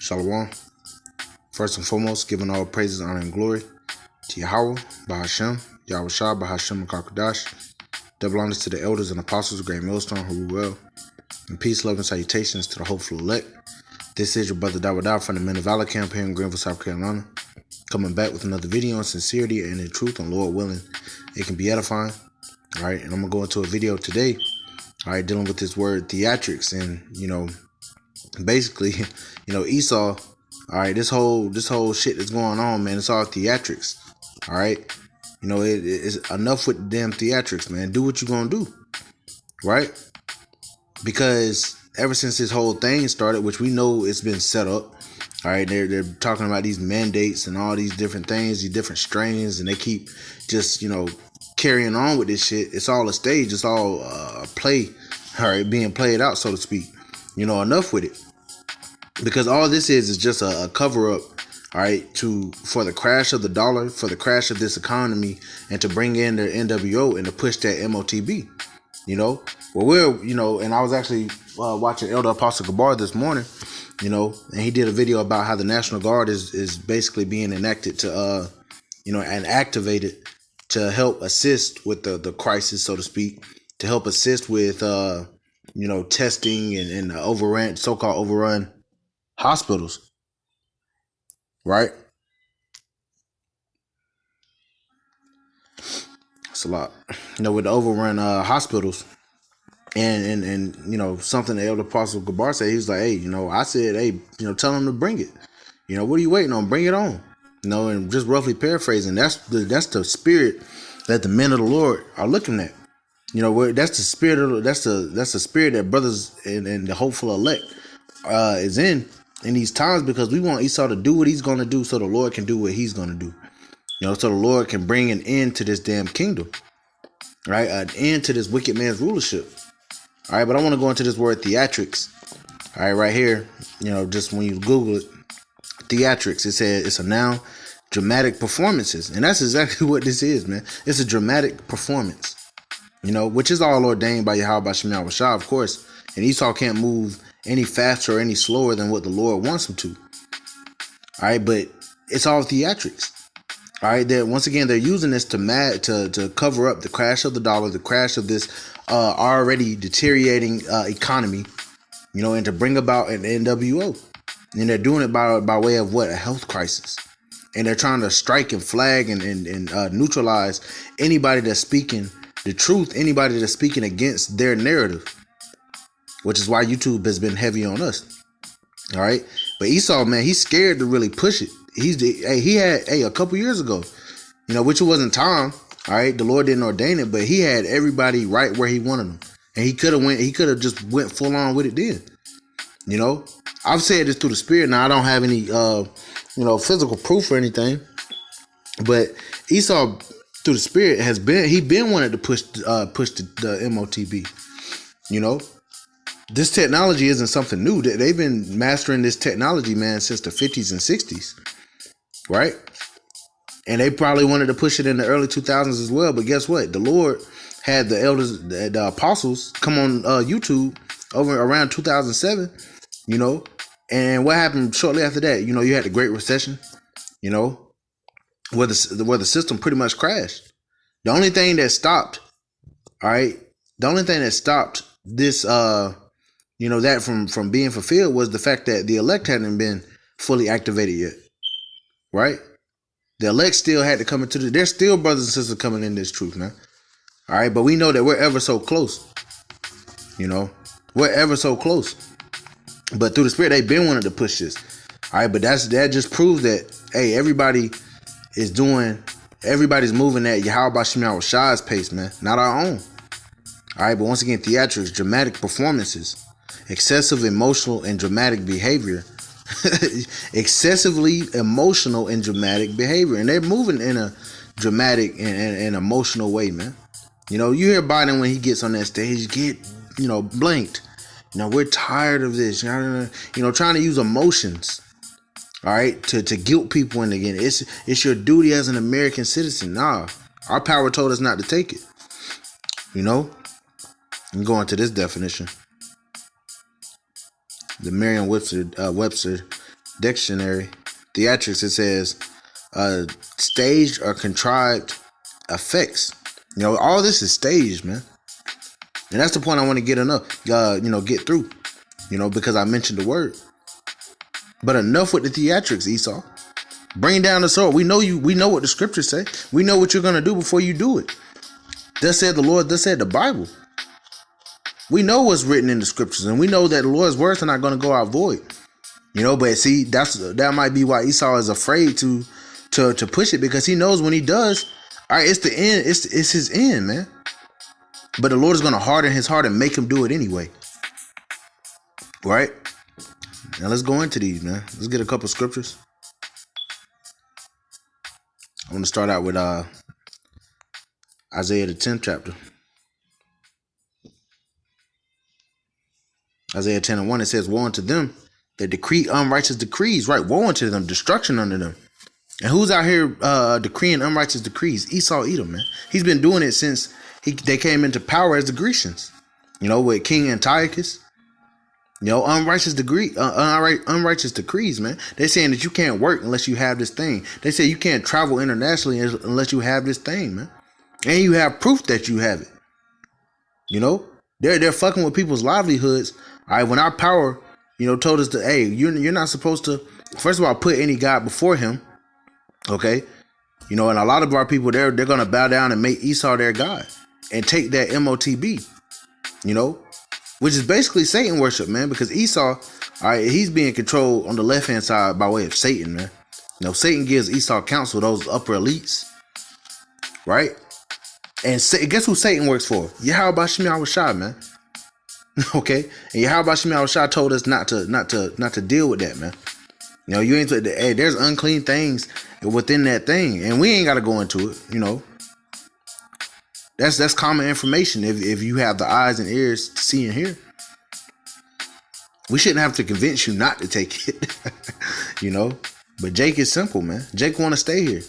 Shalom. First and foremost, giving all praises, honor, and glory to Yahweh, Bahashem, Yahweh Shah, Bahashem, and Kakadash. Double honors to the elders and apostles of Great Millstone who rule well. And peace, love, and salutations to the hopeful elect. This is your brother Dawadah from the Men of Valor camp here in Greenville, South Carolina. Coming back with another video on sincerity and in truth, and Lord willing, it can be edifying. All right, and I'm going to go into a video today, all right, dealing with this word theatrics. And, basically, Esau, all right, this whole shit that's going on, man, it's all theatrics. All right. It's enough with the damn theatrics, man. Do what you're going to do. Right? Because ever since this whole thing started, which we know it's been set up, all right, they're talking about these mandates and all these different things, these different strains, and they keep just, carrying on with this shit. It's all a stage. It's all a play, all right, being played out, so to speak. Enough with it. Because all this is just a cover-up, all right, for the crash of the dollar, for the crash of this economy, and to bring in the NWO and to push that MOTB. And I was actually watching Elder Apostle Gabar this morning, and he did a video about how the National Guard is basically being enacted to, and activated to help assist with the crisis, so to speak, to help assist with, testing and so-called overrun hospitals, right? It's a lot, with the overrun hospitals, and something the Elder Apostle Gabar said. He was like, hey, I said, hey, tell them to bring it. What are you waiting on? Bring it on. And just roughly paraphrasing, that's the spirit that the men of the Lord are looking at. That's the spirit that's the spirit that brothers and the hopeful elect is in these times, because we want Esau to do what he's going to do so the Lord can do what he's going to do. So the Lord can bring an end to this damn kingdom, right? An end to this wicked man's rulership. All right, but I want to go into this word theatrics. All right, right here, just when you Google it, theatrics, it says it's a noun, dramatic performances. And that's exactly what this is, man. It's a dramatic performance, which is all ordained by Yahweh Shah, Shah, of course. And Esau can't move any faster or any slower than what the Lord wants him to. All right, but it's all theatrics. All right, once again, they're using this to cover up the crash of the dollar, the crash of this already deteriorating economy, and to bring about an NWO. And they're doing it by way of what? A health crisis. And they're trying to strike and flag and neutralize anybody that's speaking the truth, anybody that's speaking against their narrative, which is why YouTube has been heavy on us. All right. But Esau, man, he's scared to really push it. He had a couple years ago, which it wasn't time. All right. The Lord didn't ordain it, but he had everybody right where he wanted them. And he could have just went full on with it then. I've said this through the spirit. Now I don't have any, physical proof or anything, but Esau through the spirit he been wanted to push the MOTB. This technology isn't something new. They've been mastering this technology, man, since the 50s and 60s, right? And they probably wanted to push it in the early 2000s as well. But guess what? The Lord had the elders, the apostles, come on YouTube over around 2007, and what happened shortly after that? You had the Great Recession, where the system pretty much crashed. The only thing that stopped, all right, this, that from being fulfilled was the fact that the elect hadn't been fully activated yet, right? The elect still had to come into there's still brothers and sisters coming in this truth, man. All right, but we know that we're ever so close, we're ever so close. But through the spirit, they've been wanting to push this. All right, but that just proves that, hey, everybody's moving at Yahweh Shah's pace, man, not our own. All right, but once again, theatrics, dramatic performances, excessive emotional and dramatic behavior, excessively emotional and dramatic behavior, and they're moving in a dramatic and emotional way, man. You hear Biden when he gets on that stage, get blanked. We're tired of this. Trying to use emotions, all right, to guilt people in again. It's your duty as an American citizen. Nah, our power told us not to take it. I'm going to this definition. The Merriam-Webster dictionary, theatrics, it says staged or contrived effects. All this is staged, man. And that's the point I want to get through. Because I mentioned the word. But enough with the theatrics, Esau. Bring down the sword. We know what the scriptures say. We know what you're gonna do before you do it. Thus said the Lord, thus said the Bible. We know what's written in the scriptures, and we know that the Lord's words are not gonna go out void. But see, that might be why Esau is afraid to push it, because he knows when he does, all right, it's the end. It's his end, man. But the Lord is gonna harden his heart and make him do it anyway. Right? Now let's go into these, man. Let's get a couple scriptures. I want to start out with Isaiah the 10th chapter. Isaiah 10:1, it says, woe unto them that decree unrighteous decrees. Right, woe unto them, destruction unto them. And who's out here decreeing unrighteous decrees? Esau Edom, man. He's been doing it since they came into power as the Grecians. With King Antiochus. Unrighteous decrees, man. They're saying that you can't work unless you have this thing. They say you can't travel internationally unless you have this thing, man. And you have proof that you have it. They're fucking with people's livelihoods. All right, when our power, told us that, hey, you're not supposed to, first of all, put any God before him. Okay. And a lot of our people, they're gonna bow down and make Esau their God and take that MOTB. Which is basically Satan worship, man, because Esau, all right, he's being controlled on the left-hand side by way of Satan, man. Satan gives Esau counsel, those upper elites, right? And guess who Satan works for? Yahweh Shemi Shai, man. Okay? And Yahweh Shemi Shai told us not to deal with that, man. You ain't, hey, there's unclean things within that thing, and we ain't got to go into it, That's common information if you have the eyes and ears to see and hear. We shouldn't have to convince you not to take it, But Jake is simple, man. Jake want to stay here.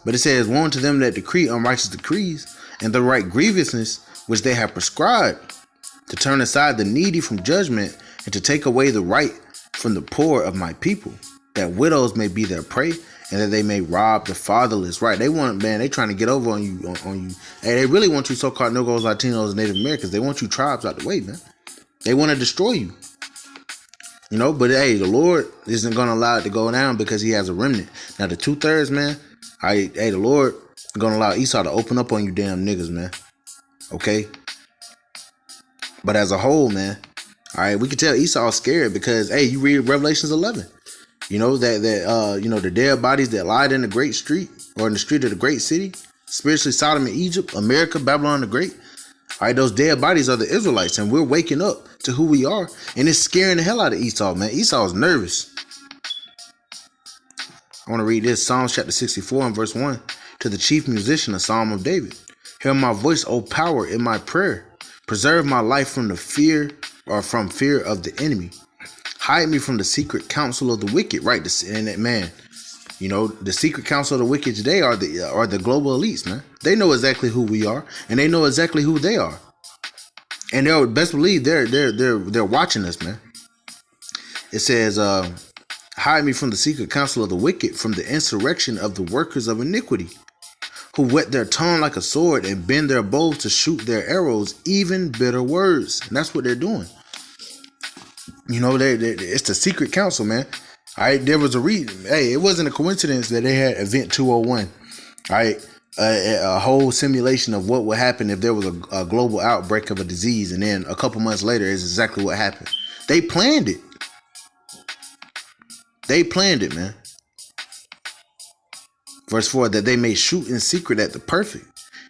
But it says, woe unto them that decree unrighteous decrees and the right grievousness which they have prescribed, to turn aside the needy from judgment and to take away the right from the poor of my people, that widows may be their prey, and that they may rob the fatherless. Right? They trying to get over on you. Hey, they really want you so-called Negroes, Latinos, and Native Americans. They want you tribes out the way, man. They want to destroy you. But hey, the Lord isn't going to allow it to go down because he has a remnant. Now, the 2/3, man, the Lord is going to allow Esau to open up on you damn niggas, man. Okay? But as a whole, man, all right, we can tell Esau's scared because, hey, you read Revelations 11. The dead bodies that lied in the great street or in the street of the great city, spiritually Sodom and Egypt, America, Babylon the Great. All right, those dead bodies are the Israelites, and we're waking up to who we are, and it's scaring the hell out of Esau, man. Esau is nervous. I want to read this, Psalms chapter 64 and verse 1, to the chief musician, a Psalm of David. Hear my voice, O power, in my prayer. Preserve my life from fear of the enemy. Hide me from the secret counsel of the wicked, right? And that, man, the secret counsel of the wicked today are the global elites, man. They know exactly who we are, and they know exactly who they are. And they'll best believe they're watching us, man. It says, hide me from the secret counsel of the wicked, from the insurrection of the workers of iniquity, who whet their tongue like a sword and bend their bows to shoot their arrows, even bitter words. And that's what they're doing. It's the secret council, man. All right, there was a reason. Hey, it wasn't a coincidence that they had Event 201. All right, a whole simulation of what would happen if there was a global outbreak of a disease, and then a couple months later is exactly what happened. They planned it. They planned it, man. Verse 4, that they may shoot in secret at the perfect.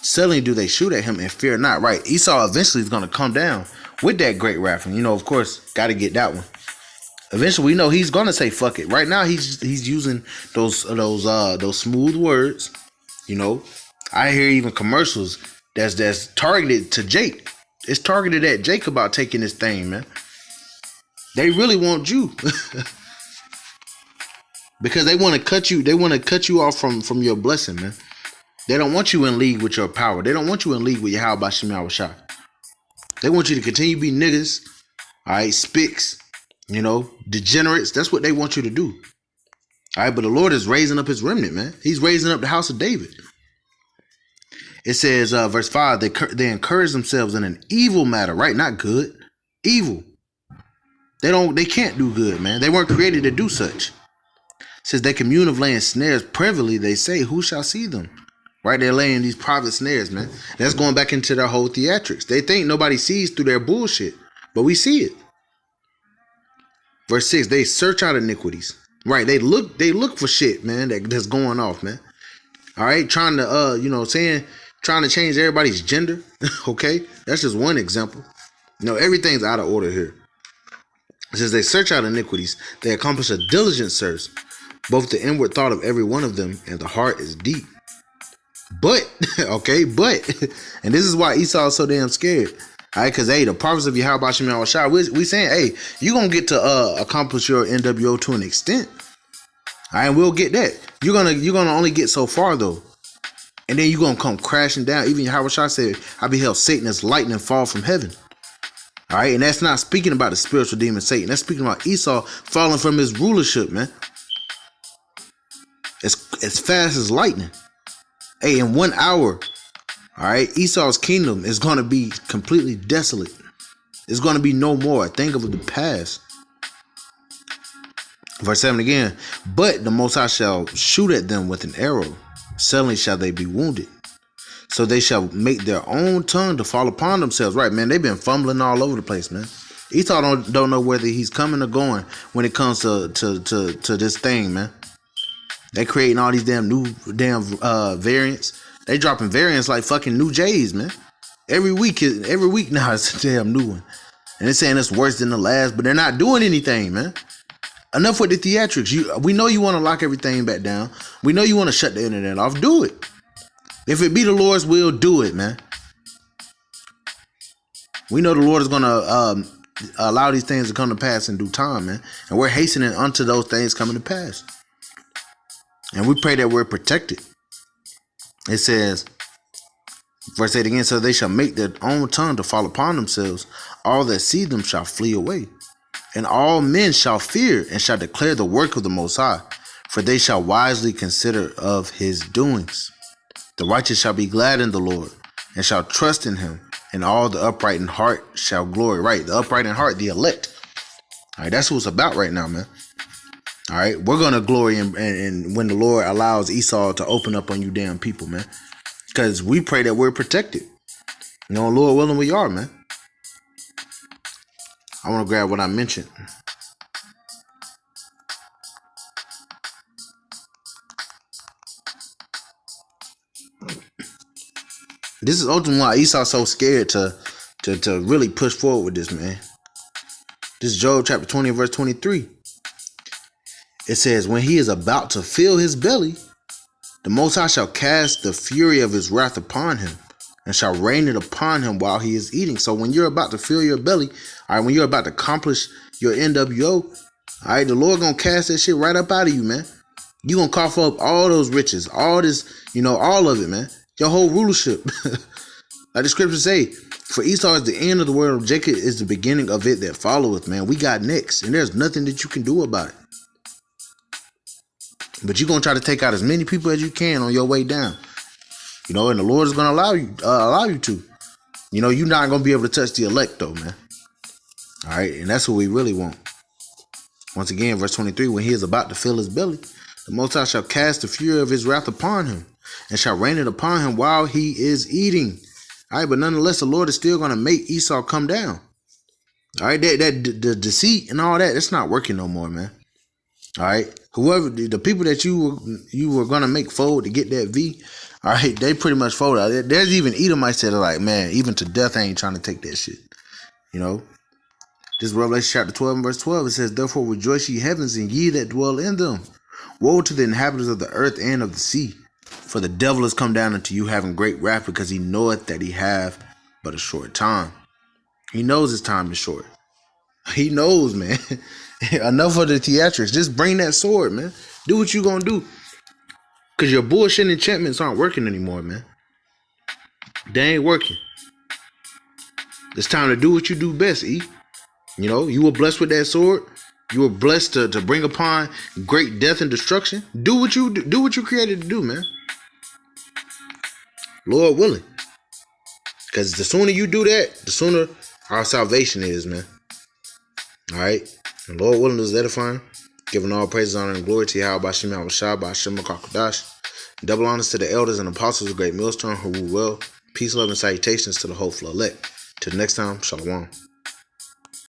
Suddenly do they shoot at him and fear not. Right, Esau eventually is going to come down with that great wrath. And, of course, got to get that one. Eventually, we know he's going to say fuck it. Right now, he's using those smooth words. I hear even commercials that's targeted to Jake. It's targeted at Jake about taking this thing, man. They really want you. Because they want to cut you. They want to cut you off from your blessing, man. They don't want you in league with your power. They don't want you in league with Yahweh Shemi Shai. They want you to continue to be niggas, all right, spicks, Degenerates. That's what they want you to do. All right, but the Lord is raising up his remnant, man. He's raising up the house of David. It says, verse 5, they encourage themselves in an evil matter, right? Not good, evil. They can't do good, man. They weren't created to do such. It says they commune of laying snares privily. They say, who shall see them? Right? They're laying these private snares, man. That's going back into their whole theatrics. They think nobody sees through their bullshit, but we see it. Verse 6, they search out iniquities. Right? They look for shit, man, that's going off, man. All right, trying to trying to change everybody's gender. Okay, that's just one example. Everything's out of order here. It says they search out iniquities, they accomplish a diligent search, both the inward thought of every one of them and the heart is deep. But, and this is why Esau is so damn scared. All right, because the purpose of Yahweh Shem Yahushua, we saying, hey, you're gonna get to accomplish your NWO to an extent. All right, we'll get that. You're gonna only get so far though. And then you're going to come crashing down. Even Yahweh said, I beheld Satan as lightning fall from heaven. All right. And that's not speaking about the spiritual demon Satan. That's speaking about Esau falling from his rulership, man. As fast as lightning. Hey, in 1 hour, all right, Esau's kingdom is going to be completely desolate. It's going to be no more. Think of the past. Verse 7 again. But the Most High shall shoot at them with an arrow. Suddenly shall they be wounded. So they shall make their own tongue to fall upon themselves. Right, man. They've been fumbling all over the place, man. Esau don't know whether he's coming or going when it comes to this thing, man. They creating all these damn variants. They dropping variants like fucking new J's, man. Every week now it's a damn new one. And they're saying it's worse than the last, but they're not doing anything, man. Enough with the theatrics. We know you want to lock everything back down. We know you want to shut the internet off. Do it. If it be the Lord's will, do it, man. We know the Lord is going to allow these things to come to pass in due time, man. And we're hastening unto those things coming to pass. And we pray that we're protected. It says, verse 8 again, so they shall make their own tongue to fall upon themselves. All that see them shall flee away. And all men shall fear and shall declare the work of the Most High, for they shall wisely consider of his doings. The righteous shall be glad in the Lord and shall trust in him, and all the upright in heart shall glory. Right, the upright in heart, the elect. All right, that's what it's about right now, man. All right, we're going to glory in when the Lord allows Esau to open up on you damn people, man. Because we pray that we're protected. Lord willing, we are, man. I want to grab what I mentioned. This is ultimately why Esau's so scared to really push forward with this, man. This is Job chapter 20, verse 23. It says, when he is about to fill his belly, the Most High shall cast the fury of his wrath upon him and shall rain it upon him while he is eating. So when you're about to fill your belly, all right, when you're about to accomplish your NWO, all right, the Lord gonna cast that shit right up out of you, man. You gonna cough up all those riches, all this, all of it, man. Your whole rulership. Like the scriptures say, for Esau is the end of the world, Jacob is the beginning of it that followeth, man. We got next, and there's nothing that you can do about it. But you're gonna try to take out as many people as you can on your way down. And the Lord is gonna allow you to. You're not gonna be able to touch the elect though, man. All right, and that's what we really want. Once again, verse 23, when he is about to fill his belly, the Most High shall cast the fury of his wrath upon him and shall rain it upon him while he is eating. All right, but nonetheless, the Lord is still gonna make Esau come down. All right, the deceit and all that, it's not working no more, man. All right, whoever the people that you were gonna make fold to get that V, all right, they pretty much folded. There's even Edomites that are like, man, even to death I ain't trying to take that shit. This Revelation chapter 12 and verse 12, it says, therefore rejoice ye heavens and ye that dwell in them. Woe to the inhabitants of the earth and of the sea, for the devil has come down unto you having great wrath, because he knoweth that he have but a short time. He knows his time is short. He knows, man. Enough of the theatrics. Just bring that sword, man. Do what you gonna do. Because your bullshit enchantments aren't working anymore, man. They ain't working. It's time to do what you do best, E. You know, you were blessed with that sword. You were blessed to bring upon great death and destruction. Do what you do what you created to do, man. Lord willing. Because the sooner you do that, the sooner our salvation is, man. Alright? And Lord willing is edifying. Giving all praises, honor, and glory to Yahweh Bashim Yahushua Bashim Kakadash. Double honors to the elders and apostles of Great Millstone who rule well. Peace, love, and salutations to the hopeful elect. Till next time, Shalom.